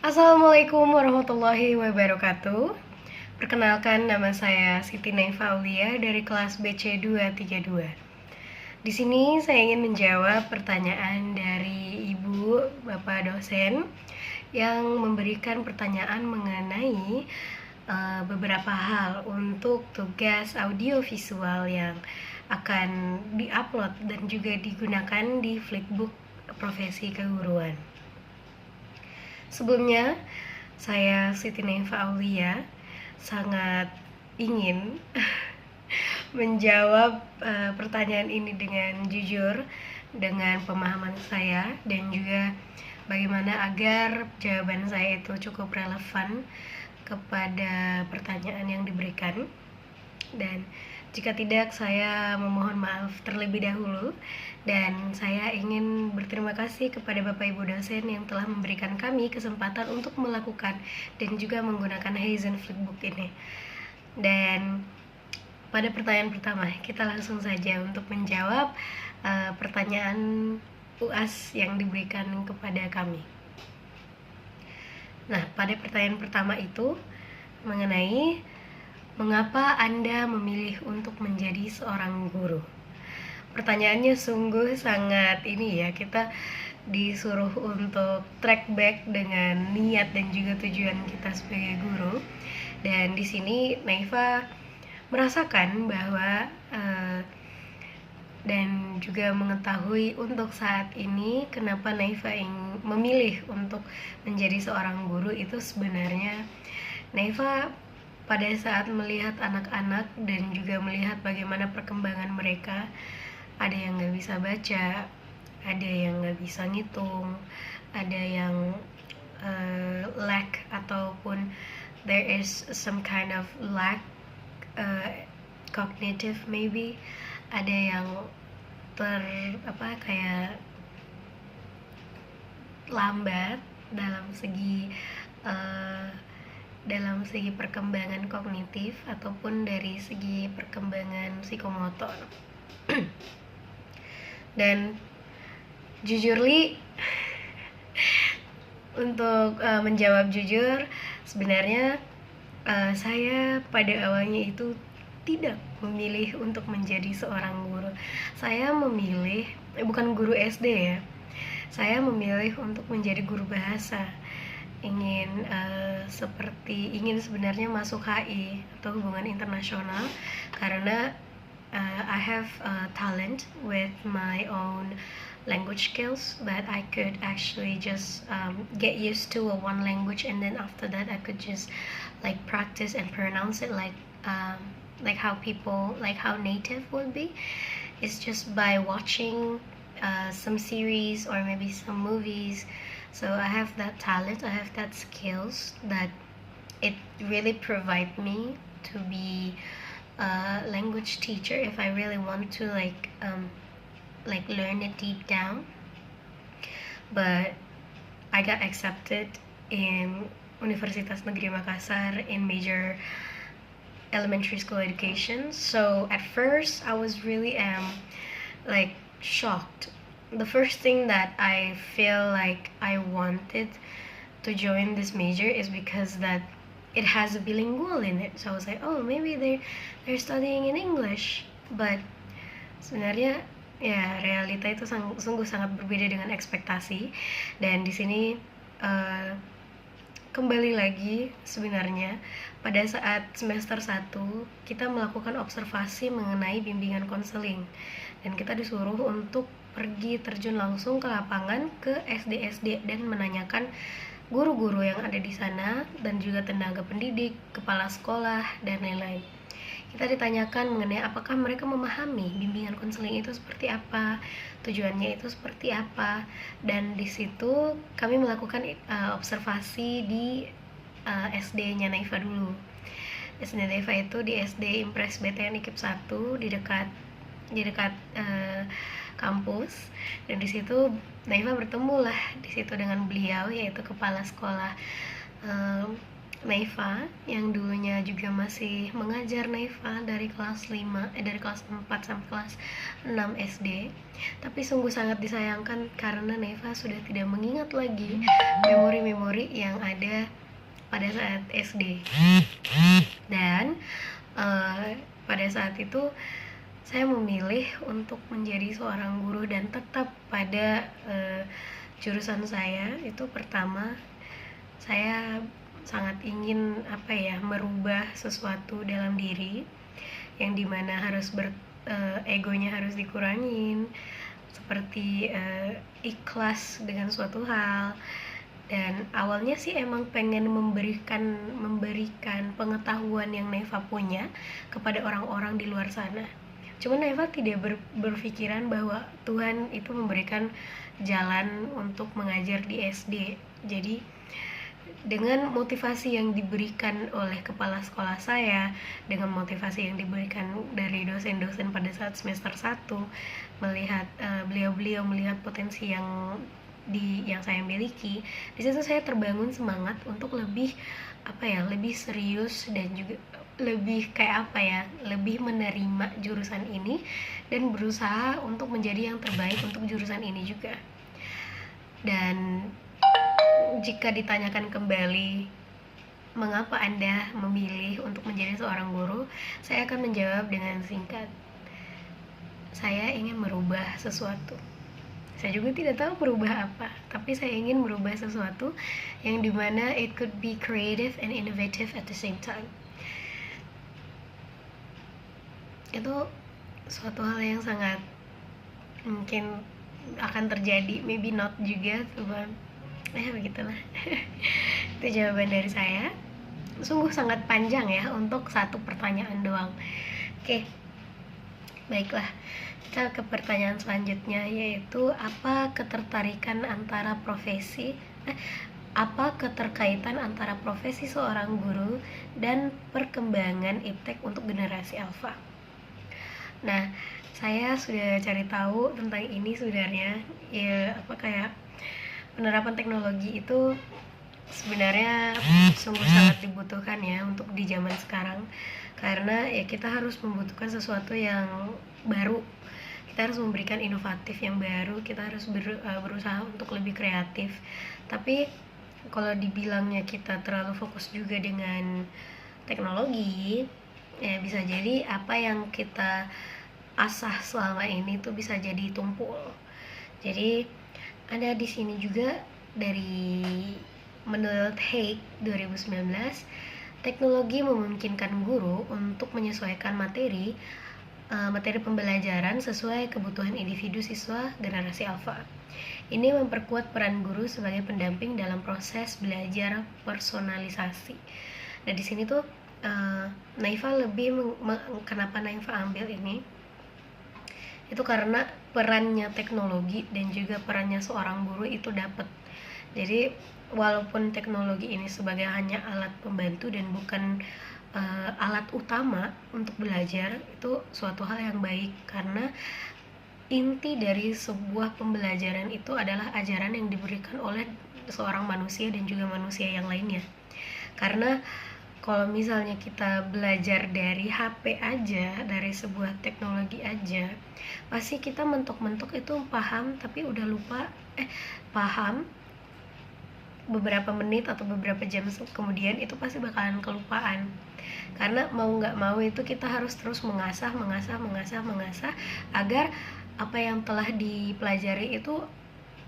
Assalamualaikum warahmatullahi wabarakatuh. Perkenalkan, nama saya Siti Naifa Aulia dari kelas BC 232. Di sini saya ingin menjawab pertanyaan dari Ibu Bapak dosen yang memberikan pertanyaan mengenai beberapa hal untuk tugas audiovisual yang akan diupload dan juga digunakan di Flipbook Profesi Keguruan. Sebelumnya, saya Siti Naifa Aulia sangat ingin menjawab pertanyaan ini dengan jujur, dengan pemahaman saya, dan juga bagaimana agar jawaban saya itu cukup relevan kepada pertanyaan yang diberikan. Dan jika tidak, saya memohon maaf terlebih dahulu, dan saya ingin berterima kasih kepada Bapak Ibu dosen yang telah memberikan kami kesempatan untuk melakukan dan juga menggunakan Haizen Flipbook ini. Dan pada pertanyaan pertama, kita langsung saja untuk menjawab pertanyaan UAS yang diberikan kepada kami. Nah, pada pertanyaan pertama itu mengenai mengapa Anda memilih untuk menjadi seorang guru? Pertanyaannya sungguh sangat ini ya, kita disuruh untuk track back dengan niat dan juga tujuan kita sebagai guru. Dan di sini Naifa merasakan bahwa dan juga mengetahui untuk saat ini kenapa Naifa memilih untuk menjadi seorang guru itu sebenarnya Naifa pada saat melihat anak-anak dan juga melihat bagaimana perkembangan mereka, ada yang nggak bisa baca, ada yang nggak bisa ngitung, ada yang lack ataupun there is some kind of lack cognitive maybe, ada yang kayak lambat dalam segi perkembangan kognitif ataupun dari segi perkembangan psikomotor. Dan jujur untuk menjawab jujur, sebenarnya saya pada awalnya itu tidak memilih untuk menjadi seorang guru. Saya memilih, bukan guru SD ya, saya memilih untuk menjadi guru bahasa. Ingin sebenarnya masuk HI atau hubungan internasional, karena I have talent with my own language skills that I could actually just get used to one language, and then after that I could just like practice and pronounce it like how native would be. It's just by watching some series or maybe some movies. So I have that talent, I have that skills that it really provide me to be a language teacher if I really want to learn it deep down. But I got accepted in Universitas Negeri Makassar in major elementary school education. So at first I was really shocked. The first thing that I feel like I wanted to join this major is because that it has a bilingual in it. So I was like, oh, maybe they're studying in English. But sebenarnya ya realita itu sungguh sangat berbeda dengan ekspektasi. Dan di sini kembali lagi, sebenarnya pada saat semester 1 kita melakukan observasi mengenai bimbingan konseling, dan kita disuruh untuk pergi terjun langsung ke lapangan, ke SD-SD, dan menanyakan guru-guru yang ada di sana dan juga tenaga pendidik, kepala sekolah, dan lain-lain. Kita ditanyakan mengenai apakah mereka memahami bimbingan konseling itu seperti apa, tujuannya itu seperti apa, dan di situ kami melakukan observasi di SD-nya Naifa dulu. SD Naifa itu di SD Impres BTN IKIP 1 di dekat kampus, dan di situ Naifa bertemu lah di situ dengan beliau, yaitu kepala sekolah Naifa yang dulunya juga masih mengajar Naifa dari kelas 4 sampai kelas 6 SD. Tapi sungguh sangat disayangkan karena Naifa sudah tidak mengingat lagi memori-memori memori yang ada pada saat SD. Dan pada saat itu saya memilih untuk menjadi seorang guru dan tetap pada jurusan saya. Itu pertama, saya sangat ingin merubah sesuatu dalam diri yang dimana harus egonya harus dikurangin, seperti ikhlas dengan suatu hal. Dan awalnya sih emang pengen memberikan pengetahuan yang Neva punya kepada orang-orang di luar sana. Cuman Neva tidak berpikiran bahwa Tuhan itu memberikan jalan untuk mengajar di SD. Jadi dengan motivasi yang diberikan oleh kepala sekolah saya, dengan motivasi yang diberikan dari dosen-dosen pada saat semester 1, melihat beliau-beliau melihat potensi yang saya miliki, di situ saya terbangun semangat untuk lebih serius dan juga lebih lebih menerima jurusan ini dan berusaha untuk menjadi yang terbaik untuk jurusan ini juga. Dan jika ditanyakan kembali mengapa Anda memilih untuk menjadi seorang guru, saya akan menjawab dengan singkat. Saya ingin merubah sesuatu. Saya juga tidak tahu merubah apa, tapi saya ingin merubah sesuatu yang dimana it could be creative and innovative at the same time. Itu suatu hal yang sangat mungkin akan terjadi, maybe not juga, cuman begitulah. Itu jawaban dari saya. Sungguh sangat panjang ya untuk satu pertanyaan doang. Oke, baiklah, kita ke pertanyaan selanjutnya, yaitu apa keterkaitan antara profesi seorang guru dan perkembangan iptek untuk generasi alfa. Nah, saya sudah cari tahu tentang ini sebenarnya, penerapan teknologi itu sebenarnya sungguh sangat dibutuhkan ya untuk di zaman sekarang, karena ya kita harus membutuhkan sesuatu yang baru, kita harus memberikan inovatif yang baru, kita harus berusaha untuk lebih kreatif. Tapi kalau dibilangnya kita terlalu fokus juga dengan teknologi, ya bisa jadi apa yang kita asah selama ini tuh bisa jadi tumpul. Jadi ada di sini juga dari menurut Haig 2019, teknologi memungkinkan guru untuk menyesuaikan materi pembelajaran sesuai kebutuhan individu siswa generasi alfa. Ini memperkuat peran guru sebagai pendamping dalam proses belajar personalisasi. Nah, di sini tuh Naifa kenapa Naifa ambil ini? Itu karena perannya teknologi dan juga perannya seorang guru itu dapat. Jadi walaupun teknologi ini sebagai hanya alat pembantu dan bukan alat utama untuk belajar, itu suatu hal yang baik, karena inti dari sebuah pembelajaran itu adalah ajaran yang diberikan oleh seorang manusia dan juga manusia yang lainnya. Karena kalau misalnya kita belajar dari HP aja, dari sebuah teknologi aja, pasti kita mentok-mentok itu paham, tapi udah lupa paham beberapa menit atau beberapa jam kemudian itu pasti bakalan kelupaan. Karena mau nggak mau itu kita harus terus mengasah agar apa yang telah dipelajari itu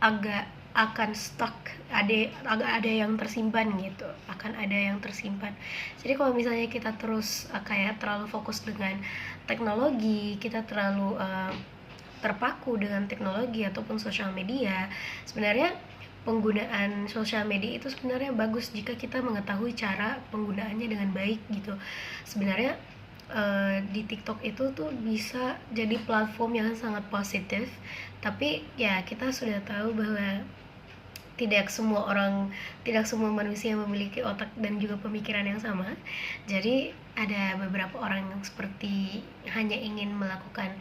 agak akan stuck, ada yang tersimpan gitu, akan ada yang tersimpan. Jadi kalau misalnya kita terus terlalu fokus dengan teknologi, kita terlalu terpaku dengan teknologi ataupun sosial media, sebenarnya penggunaan sosial media itu sebenarnya bagus jika kita mengetahui cara penggunaannya dengan baik gitu. Sebenarnya di TikTok itu tuh bisa jadi platform yang sangat positif, tapi ya kita sudah tahu bahwa tidak semua manusia memiliki otak dan juga pemikiran yang sama. Jadi ada beberapa orang yang seperti hanya ingin melakukan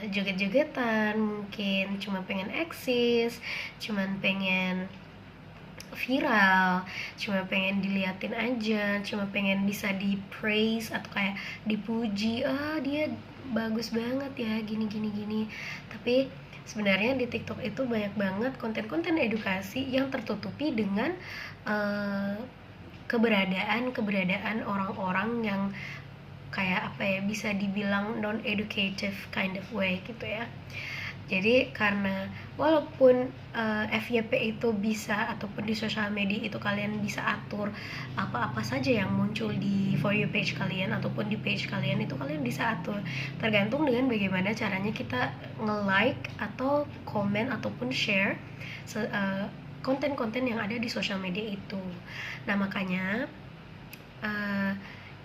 joget-jogetan, mungkin cuma pengen eksis, cuma pengen viral, cuma pengen diliatin aja, cuma pengen bisa di praise atau kayak dipuji, dia bagus banget ya gini gini gini. Tapi sebenarnya di TikTok itu banyak banget konten-konten edukasi yang tertutupi dengan keberadaan orang-orang yang kayak apa ya, bisa dibilang non educative kind of way gitu ya. Jadi karena walaupun FYP itu bisa, ataupun di sosial media itu kalian bisa atur apa-apa saja yang muncul di for you page kalian ataupun di page kalian, itu kalian bisa atur tergantung dengan bagaimana caranya kita nge-like atau komen ataupun share konten-konten yang ada di sosial media itu. Nah makanya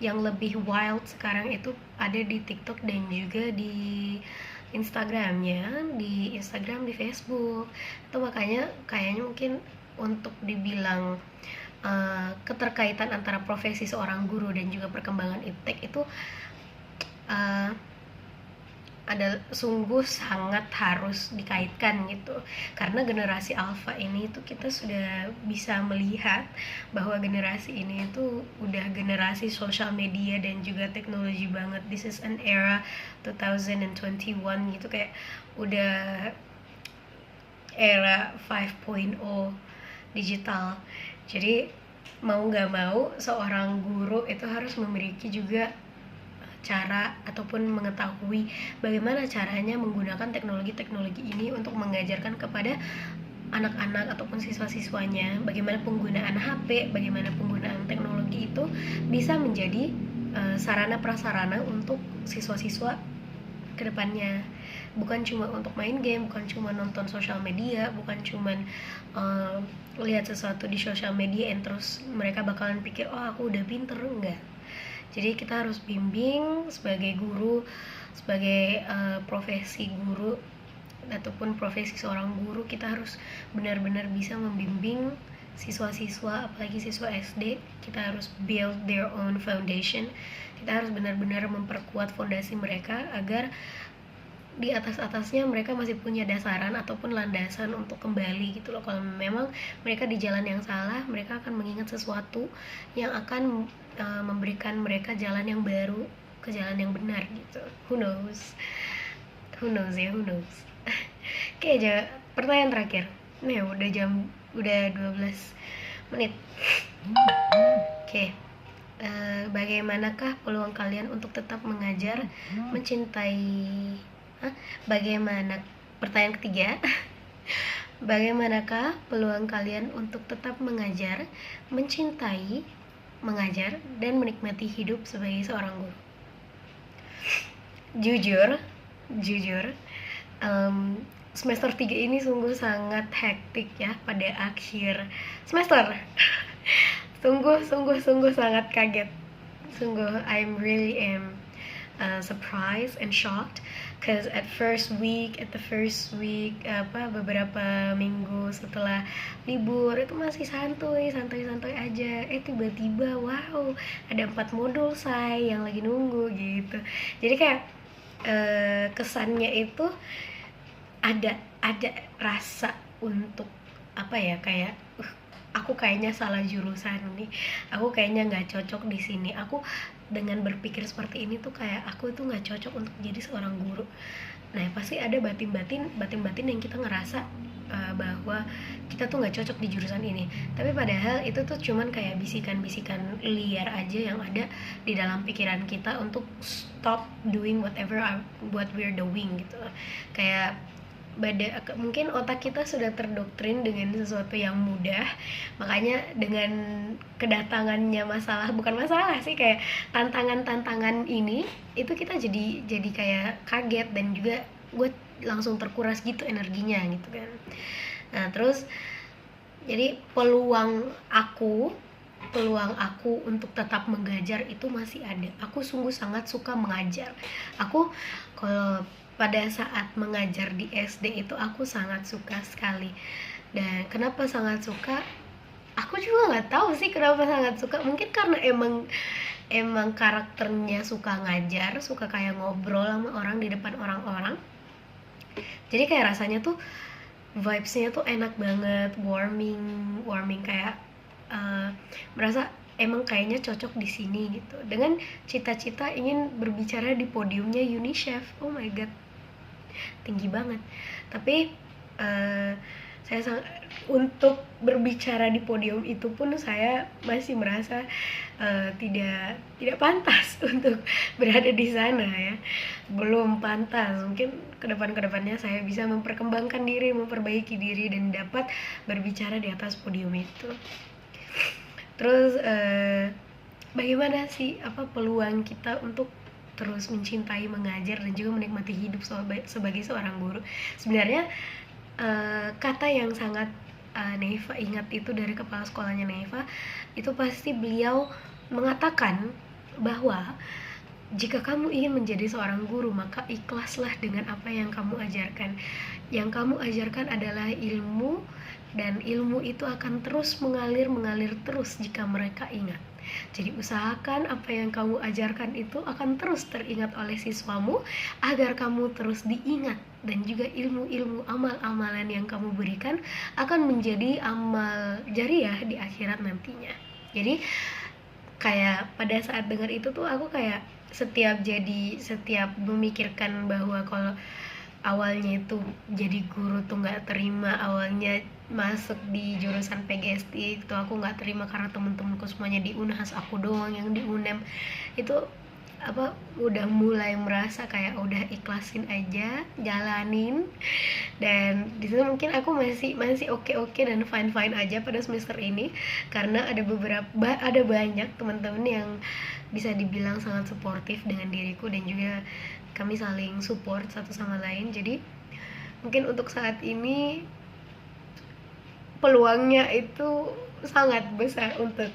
yang lebih wild sekarang itu ada di TikTok dan juga di Instagramnya, di Instagram, di Facebook. Itu makanya kayaknya mungkin untuk dibilang keterkaitan antara profesi seorang guru dan juga perkembangan iptek itu ada sungguh sangat harus dikaitkan gitu, karena generasi alpha ini itu kita sudah bisa melihat bahwa generasi ini itu udah generasi social media dan juga teknologi banget. This is an era 2021 gitu, kayak udah era 5.0 digital. Jadi mau nggak mau seorang guru itu harus memiliki juga cara ataupun mengetahui bagaimana caranya menggunakan teknologi-teknologi ini untuk mengajarkan kepada anak-anak ataupun siswa-siswanya bagaimana penggunaan HP, bagaimana penggunaan teknologi itu bisa menjadi sarana prasarana untuk siswa-siswa kedepannya. Bukan cuma untuk main game, bukan cuma nonton sosial media, bukan cuma lihat sesuatu di sosial media and terus mereka bakalan pikir oh aku udah pinter, enggak. Jadi kita harus bimbing sebagai guru, sebagai profesi guru ataupun profesi seorang guru, kita harus benar-benar bisa membimbing siswa-siswa, apalagi siswa SD. Kita harus build their own foundation. Kita harus benar-benar memperkuat fondasi mereka agar di atas-atasnya mereka masih punya dasaran ataupun landasan untuk kembali gitu loh. Kalau memang mereka di jalan yang salah, mereka akan mengingat sesuatu yang akan memberikan mereka jalan yang baru, ke jalan yang benar gitu. Who knows ya, who knows. Oke, pertanyaan terakhir nih, udah 12 menit. Oke. Bagaimanakah peluang kalian untuk tetap mengajar, mencintai pertanyaan ketiga, bagaimanakah peluang kalian untuk tetap mengajar, mencintai, mengajar, dan menikmati hidup sebagai seorang guru? Jujur, semester 3 ini sungguh sangat hektik ya pada akhir semester. sungguh sangat kaget. I'm really surprised and shocked, cause at the first week beberapa minggu setelah libur itu masih santuy aja. Tiba-tiba wow, ada 4 modul yang lagi nunggu gitu. Jadi kayak kesannya itu ada rasa untuk apa ya, kayak aku kayaknya salah jurusan nih, aku kayaknya nggak cocok di sini. Aku dengan berpikir seperti ini tuh kayak aku tuh nggak cocok untuk jadi seorang guru. Nah pasti ada batin yang kita ngerasa bahwa kita tuh nggak cocok di jurusan ini. Tapi padahal itu tuh cuman kayak bisikan-bisikan liar aja yang ada di dalam pikiran kita untuk stop doing what we're doing gitu. Kayak mungkin otak kita sudah terdoktrin dengan sesuatu yang mudah, makanya dengan kedatangannya bukan masalah sih, kayak tantangan ini itu kita jadi kayak kaget, dan juga gue langsung terkuras gitu energinya gitu kan. Nah terus jadi peluang aku untuk tetap mengajar itu masih ada. Aku sungguh sangat suka mengajar. Aku kalau pada saat mengajar di SD itu aku sangat suka sekali. Dan kenapa sangat suka? Aku juga nggak tahu sih kenapa sangat suka. Mungkin karena emang karakternya suka ngajar, suka kayak ngobrol sama orang di depan orang-orang. Jadi kayak rasanya tuh vibes-nya tuh enak banget, warming kayak merasa emang kayaknya cocok di sini gitu, dengan cita-cita ingin berbicara di podiumnya UNICEF. Oh my god, tinggi banget. Tapi untuk berbicara di podium itu pun saya masih merasa tidak pantas untuk berada di sana ya, belum pantas. Mungkin kedepannya saya bisa memperkembangkan diri, memperbaiki diri, dan dapat berbicara di atas podium itu. Terus bagaimana sih peluang kita untuk terus mencintai, mengajar, dan juga menikmati hidup sebagai seorang guru? Sebenarnya kata yang sangat Neiva ingat itu dari kepala sekolahnya Neiva, itu pasti beliau mengatakan bahwa jika kamu ingin menjadi seorang guru, maka ikhlaslah dengan apa yang kamu ajarkan. Yang kamu ajarkan adalah ilmu, dan ilmu itu akan terus mengalir terus jika mereka ingat. Jadi usahakan apa yang kamu ajarkan itu akan terus teringat oleh siswamu, agar kamu terus diingat, dan juga ilmu-ilmu, amal-amalan yang kamu berikan akan menjadi amal jariah di akhirat nantinya. Jadi kayak pada saat dengar itu tuh aku kayak setiap memikirkan bahwa kalau awalnya itu jadi guru tuh nggak terima, awalnya masuk di jurusan PGSD itu aku nggak terima karena temen-temenku semuanya di Unhas, aku doang yang di UNEM. Itu udah mulai merasa kayak udah ikhlasin aja, jalanin. Dan di situ mungkin aku masih oke dan fine aja pada semester ini, karena ada banyak teman-teman yang bisa dibilang sangat suportif dengan diriku, dan juga kami saling support satu sama lain. Jadi mungkin untuk saat ini peluangnya itu sangat besar untuk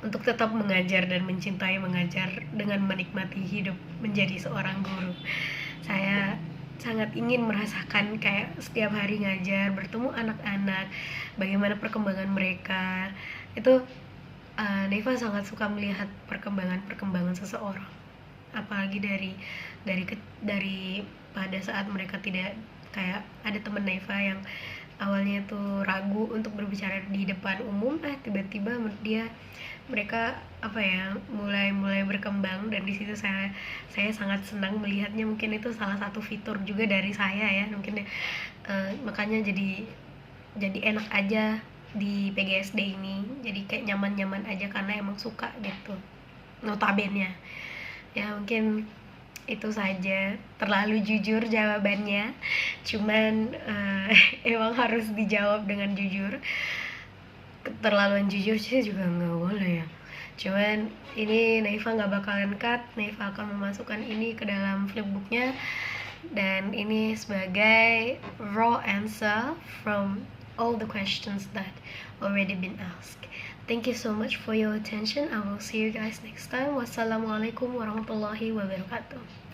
untuk tetap mengajar dan mencintai mengajar dengan menikmati hidup menjadi seorang guru. Saya sangat ingin merasakan kayak setiap hari ngajar, bertemu anak-anak, bagaimana perkembangan mereka. Itu Neiva sangat suka melihat perkembangan seseorang, apalagi dari pada saat mereka tidak, kayak ada teman Neiva yang awalnya tuh ragu untuk berbicara di depan umum, tiba-tiba mereka mulai berkembang, dan di situ saya sangat senang melihatnya. Mungkin itu salah satu fitur juga dari saya ya, mungkin makanya jadi enak aja di PGSD ini, jadi kayak nyaman aja karena emang suka gitu, notabene ya. Mungkin itu saja, terlalu jujur jawabannya, cuman emang harus dijawab dengan jujur. Keterlaluan jujur sih juga nggak boleh ya, cuman ini Neiva nggak bakalan cut. Neiva akan memasukkan ini ke dalam flipbooknya, dan ini sebagai raw answer from all the questions that already been asked. Thank you so much for your attention. I will see you guys next time. Wassalamualaikum warahmatullahi wabarakatuh.